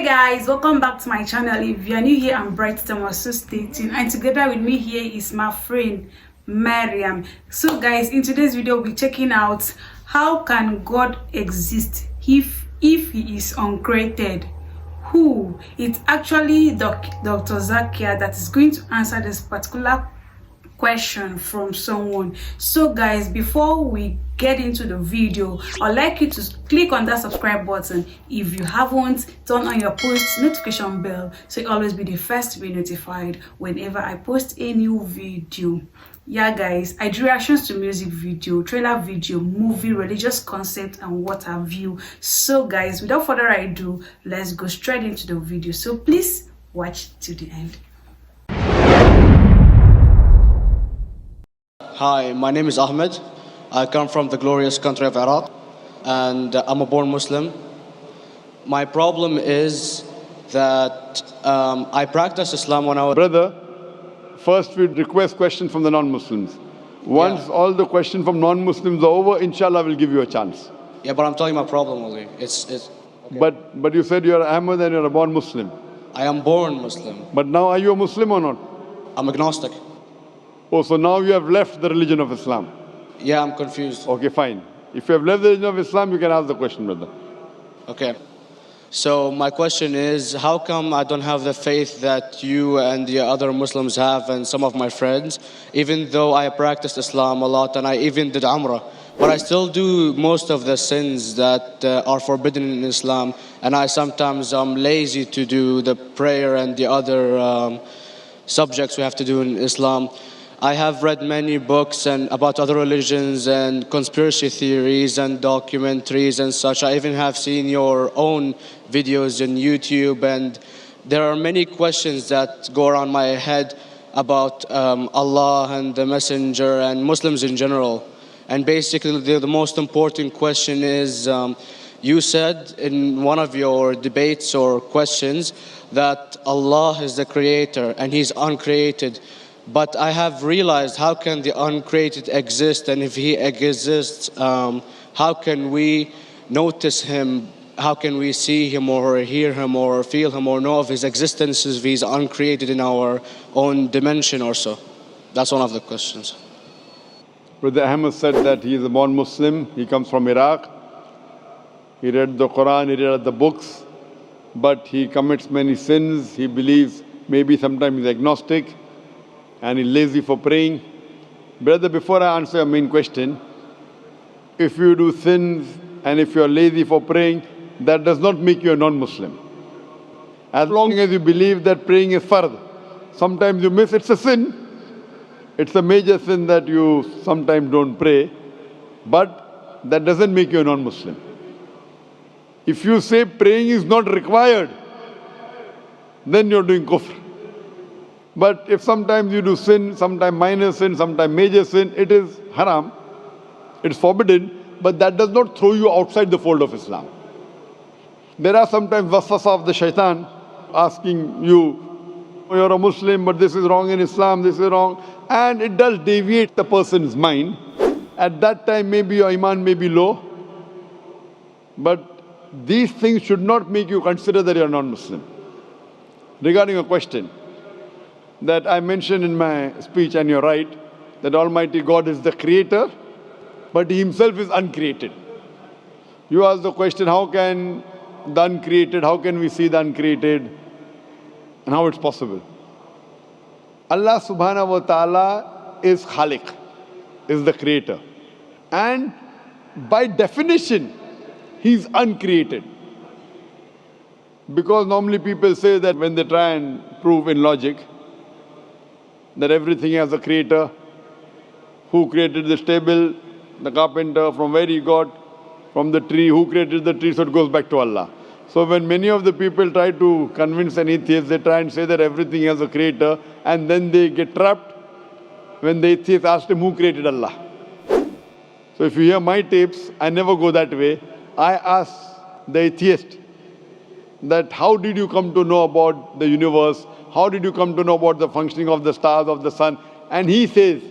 Guys, welcome back to my channel. If you are new here, I'm Bright Thomas, so stay tuned. And together with me here is my friend Mariam. So guys, in today's video we'll be checking out how can God exist if he is uncreated. Who? It's actually Dr. Zakir that is going to answer this particular question from someone. So guys, before we get into the video, I'd like you to click on that subscribe button. If you haven't, turn on your post notification bell so you always be the first to be notified whenever I post a new video. Yeah guys, I do reactions to music video, trailer video, movie, religious concept and what have you. So guys, without further ado, let's go straight into the video. So please watch to the end. Hi, my name is Ahmed. I come from the glorious country of Iraq, and I'm a born Muslim. My problem is that I practiced Islam when I was... Brother, first we request questions from the non-Muslims. Once all the questions from non-Muslims are over, inshallah we'll give you a chance. Yeah, but I'm telling you my problem only. It's okay. But you said you're Ahmed and you're a born Muslim. I am born Muslim. But now are you a Muslim or not? I'm agnostic. Oh, so now you have left the religion of Islam. Yeah, I'm confused. Okay, fine. If you have left the religion of Islam, you can ask the question, brother. Okay. So my question is, how come I don't have the faith that you and the other Muslims have and some of my friends, even though I practiced Islam a lot and I even did Umrah, but I still do most of the sins that are forbidden in Islam, and I sometimes am lazy to do the prayer and the other subjects we have to do in Islam. I have read many books and about other religions and conspiracy theories and documentaries and such. I even have seen your own videos on YouTube, and there are many questions that go around my head about Allah and the Messenger and Muslims in general. And basically the most important question is, you said in one of your debates or questions that Allah is the creator and He's uncreated. But I have realized, how can the uncreated exist? And if he exists, how can we notice him? How can we see him or hear him or feel him or know of his existence if he's uncreated in our own dimension or so? That's one of the questions. Brother Ahmed said that he is a born Muslim. He comes from Iraq. He read the Quran, he read the books, but he commits many sins. He believes maybe sometimes he's agnostic, and he's lazy for praying. Brother, before I answer your main question, if you do sins and if you're lazy for praying, that does not make you a non-Muslim. As long as you believe that praying is fard, sometimes you miss, it's a sin. It's a major sin that you sometimes don't pray, but that doesn't make you a non-Muslim. If you say praying is not required, then you're doing kufr. But if sometimes you do sin, sometimes minor sin, sometimes major sin, it is haram, it's forbidden, but that does not throw you outside the fold of Islam. There are sometimes waswasa of the shaitan asking you, you're a Muslim, but this is wrong in Islam, this is wrong, and it does deviate the person's mind. At that time, maybe your iman may be low, but these things should not make you consider that you're non-Muslim. Regarding a question that I mentioned in my speech, and you're right, that Almighty God is the creator, but He Himself is uncreated. You ask the question, how can the uncreated, how can we see the uncreated, and how it's possible? Allah subhanahu wa ta'ala is Khaliq, is the creator. And by definition, He's uncreated. Because normally people say that when they try and prove in logic that everything has a creator, who created this table, the carpenter, from where he got, from the tree, who created the tree, so it goes back to Allah. So when many of the people try to convince an atheist, they try and say that everything has a creator, and then they get trapped when the atheist asks him, who created Allah? So if you hear my tapes, I never go that way. I ask the atheist that how did you come to know about the universe? How did you come to know about the functioning of the stars, of the sun? And he says,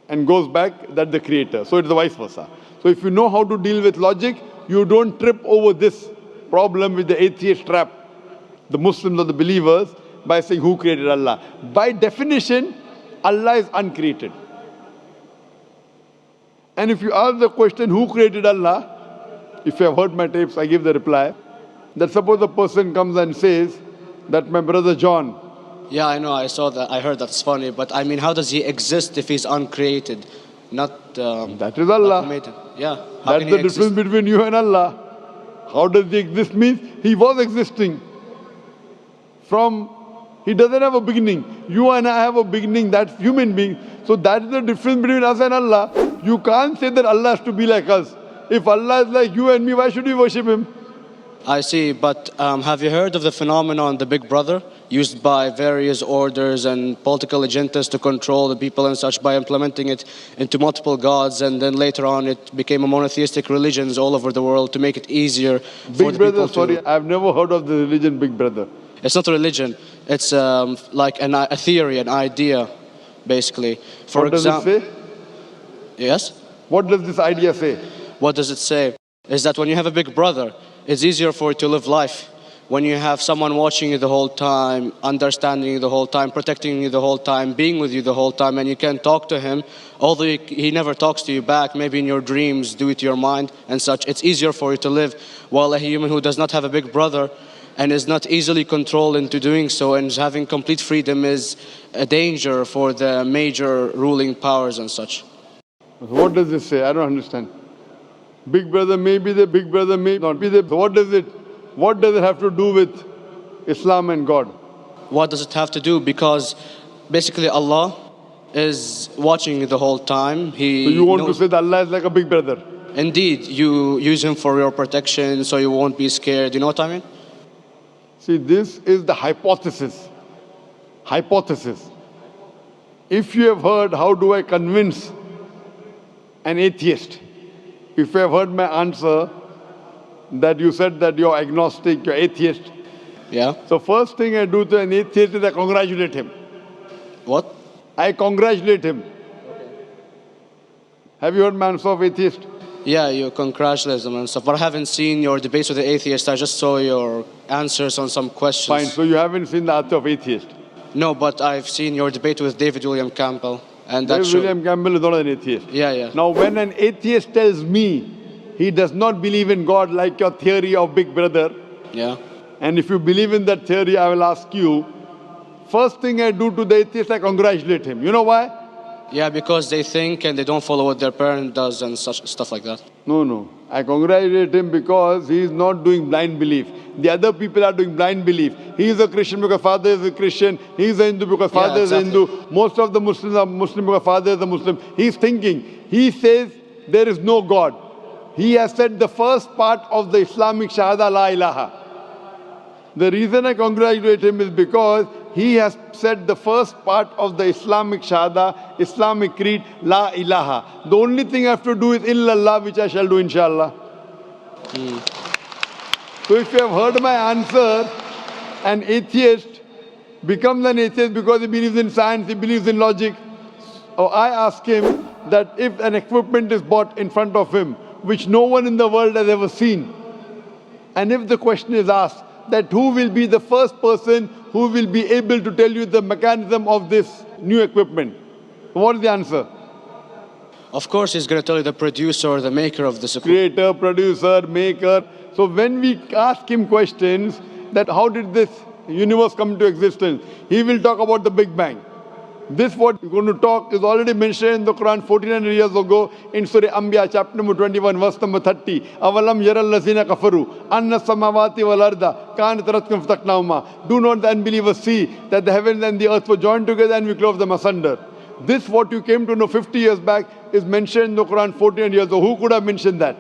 and goes back, that the creator. So it's the vice versa. So if you know how to deal with logic, you don't trip over this problem with the atheist trap, the Muslims or the believers, by saying who created Allah. By definition, Allah is uncreated. And if you ask the question, who created Allah? If you have heard my tapes, I give the reply. That suppose a person comes and says that my brother John, Yeah, I know, I saw that, I heard that's funny, but I mean, how does he exist if he's uncreated? Not that is Allah. automated. Yeah, how That's can the he difference exist? between you and Allah. How does he exist means he was existing. He doesn't have a beginning. You and I have a beginning, that's human being. So that is the difference between us and Allah. You can't say that Allah has to be like us. If Allah is like you and me, why should we worship Him? I see, but have you heard of the phenomenon, the Big Brother, used by various orders and political agendas to control the people and such by implementing it into multiple gods, and then later on it became a monotheistic religions all over the world to make it easier for Big the people Brother, sorry, I've never heard of the religion Big Brother. It's not a religion, it's like a theory, an idea, basically. For What does it say? Yes? What does this idea say? What does it say? Is that when you have a big brother, it's easier for you to live life. When you have someone watching you the whole time, understanding you the whole time, protecting you the whole time, being with you the whole time, and you can talk to him, although he never talks to you back, maybe in your dreams, do it to your mind and such, it's easier for you to live. While a human who does not have a big brother and is not easily controlled into doing so and is having complete freedom is a danger for the major ruling powers and such. What does this say? I don't understand. Big Brother may be the Big Brother, may not be the. What does it have to do with Islam and God? What does it have to do? Because basically Allah is watching you the whole time. So you want to say that Allah is like a Big Brother? Indeed, you use him for your protection so you won't be scared. You know what I mean? See, this is the hypothesis. Hypothesis. If you have heard, how do I convince an atheist? If you have heard my answer, that you said that you're agnostic, you're atheist. Yeah. So first thing I do to an atheist is I congratulate him. What? I congratulate him. Have you heard my answer of atheist? Yeah, you congratulate them and stuff. But I haven't seen your debates with the atheist. I just saw your answers on some questions. Fine, so you haven't seen the answer of atheist. No, but I've seen your debate with David William Campbell. And that's William Campbell is not an atheist. Yeah, yeah. Now, when an atheist tells me he does not believe in God like your theory of Big Brother, Yeah. and if you believe in that theory, I will ask you, first thing I do to the atheist, I congratulate him. You know why? Yeah, because they think and they don't follow what their parent does and such stuff like that. No. I congratulate him because he is not doing blind belief. The other people are doing blind belief. He is a Christian because father is a Christian. He is a Hindu because father is a Hindu. Most of the Muslims are Muslim because father is a Muslim. He is thinking. He says there is no God. He has said the first part of the Islamic Shahada, La ilaha. The reason I congratulate him is because he has said the first part of the Islamic Shahada, Islamic Creed, La ilaha. The only thing I have to do is illallah, which I shall do inshallah. So if you have heard my answer, an atheist becomes an atheist because he believes in science, he believes in logic. Or I ask him that if an equipment is bought in front of him, which no one in the world has ever seen, and if the question is asked, that who will be the first person who will be able to tell you the mechanism of this new equipment? What is the answer? Of course, he's going to tell you the producer or the maker of this equipment. Creator, producer, maker. So when we ask him questions that how did this universe come into existence, he will talk about the Big Bang. This what we're going to talk is already mentioned in the Quran 1400 years ago in Surah Anbiya chapter number 21 verse number 30. Avalam yaral lazina kafaru anna samawati wal arda kanat ratkum fataknahuma. Do not the unbelievers see that the heavens and the earth were joined together and we clove them asunder. This what you came to know 50 years back is mentioned in the Quran 1400 years ago. Who could have mentioned that?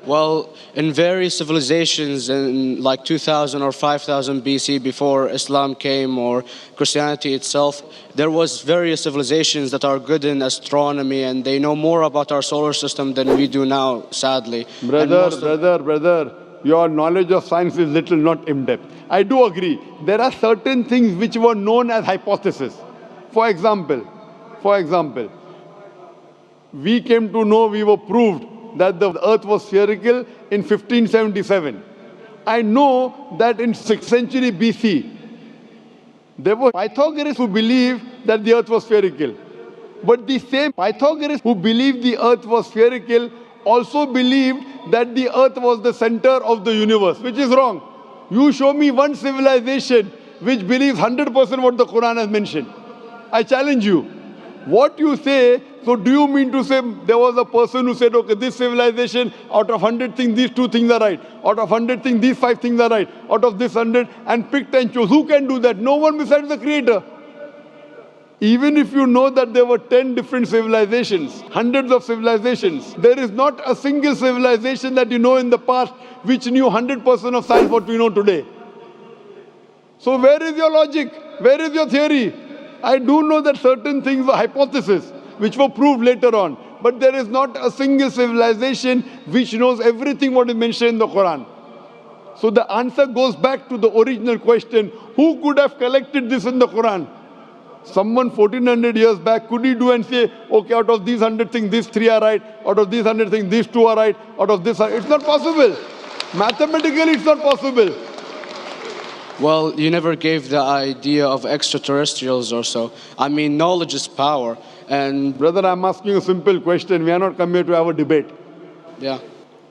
Well, in various civilizations in like 2000 or 5000 BC before Islam came or Christianity itself, there was various civilizations that are good in astronomy and they know more about our solar system than we do now, sadly. Brother, your knowledge of science is little, not in-depth. I do agree. There are certain things which were known as hypotheses. For example, we came to know, we were proved that the earth was spherical in 1577. I know that in 6th century BC, there were Pythagoreans who believed that the earth was spherical. But the same Pythagoreans who believed the earth was spherical also believed that the earth was the center of the universe, which is wrong. You show me one civilization which believes 100% what the Quran has mentioned. I challenge you. What you say, so do you mean to say there was a person who said, okay, this civilization, out of 100 things, these 2 things are right. Out of 100 things, these 5 things are right. Out of this 100, and picked and chose. Who can do that? No one besides the Creator. Even if you know that there were 10 different civilizations, hundreds of civilizations, there is not a single civilization that you know in the past which knew 100% of science what we know today. So where is your logic? Where is your theory? I do know that certain things were hypotheses which were proved later on, but there is not a single civilization which knows everything what is mentioned in the Quran. So the answer goes back to the original question, who could have collected this in the Quran? Someone 1400 years back, could he do and say, okay, out of these 100 things, these 3 are right, out of these 100 things, these 2 are right, out of this, it's not possible. Mathematically, it's not possible. Well, you never gave the idea of extraterrestrials or so. I mean, knowledge is power, and... Brother, I'm asking a simple question. We are not come here to have a debate. Yeah.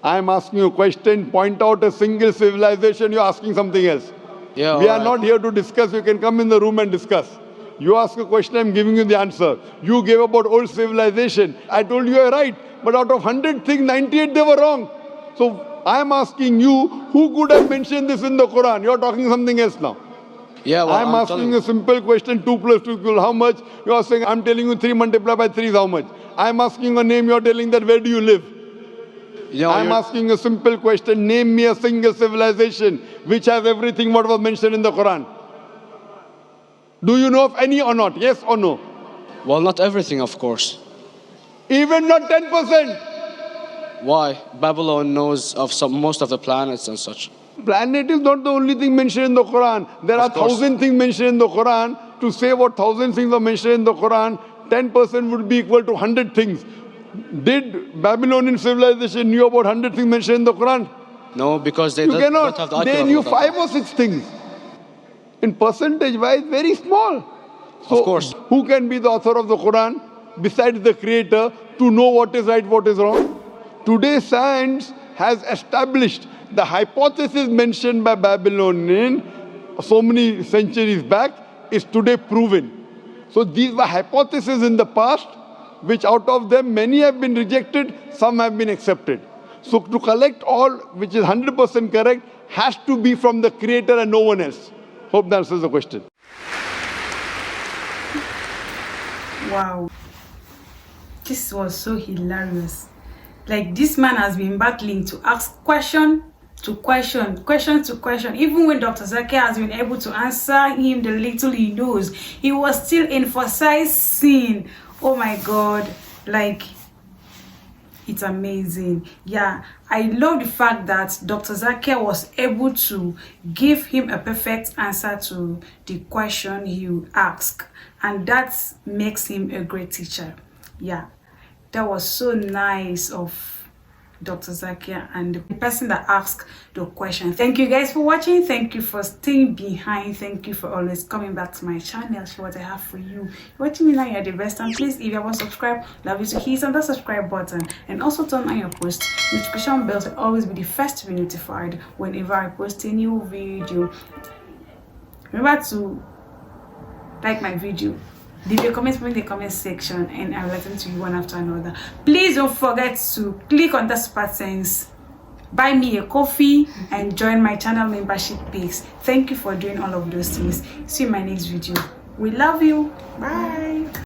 I'm asking you a question. Point out a single civilization. You're asking something else. Yeah. We are not here to discuss. You can come in the room and discuss. You ask a question, I'm giving you the answer. You gave about old civilization. I told you you're right. But out of 100 things, 98 they were wrong. So I'm asking you, who could have mentioned this in the Quran? You're talking something else now. Yeah, well, I'm asking a simple question, 2 plus 2 equals how much? You are saying, I'm telling you 3 multiplied by 3 is how much? I'm asking a name, you're telling that where do you live? I'm asking a simple question, name me a single civilization which has everything what was mentioned in the Quran. Do you know of any or not? Yes or no? Well, not everything, of course. Even not 10%. Why? Babylon knows of most of the planets and such. Planet is not the only thing mentioned in the Quran. There are 1,000 things mentioned in the Quran. To say what 1,000 things are mentioned in the Quran, 10% would be equal to 100 things. Did Babylonian civilization knew about 100 things mentioned in the Quran? No, because they don't have the archive. They knew 5 or 6 things. In percentage wise, very small. So, of course. Who can be the author of the Quran besides the Creator to know what is right, what is wrong? Today, science has established the hypothesis mentioned by Babylonian so many centuries back is today proven. So these were hypotheses in the past, which out of them many have been rejected, some have been accepted. So to collect all which is 100% correct has to be from the Creator and no one else. Hope that answers the question. Wow, this was so hilarious. Like, this man has been battling to ask question to question. Even when Dr. Zakir has been able to answer him the little he knows, he was still emphasizing. Oh my God, like, it's amazing. Yeah, I love the fact that Dr. Zakir was able to give him a perfect answer to the question he asked, and that makes him a great teacher. Yeah, that was so nice of Dr. Zakir and the person that asked the question. Thank you guys for watching. Thank you for staying behind. Thank you for always coming back to my channel. Show what I have for you. You're watching me now, you're the best. And please, if you haven't subscribed, love you to hit on the subscribe button and also turn on your post notification bell to always be the first to be notified whenever I post a new video. Remember to like my video, leave your comments in the comment section, and I'll listen to you one after another. Please don't forget to click on the super thanks, buy me a coffee, and join my channel membership page. Thank you for doing all of those things. See you in my next video. We love you. Bye.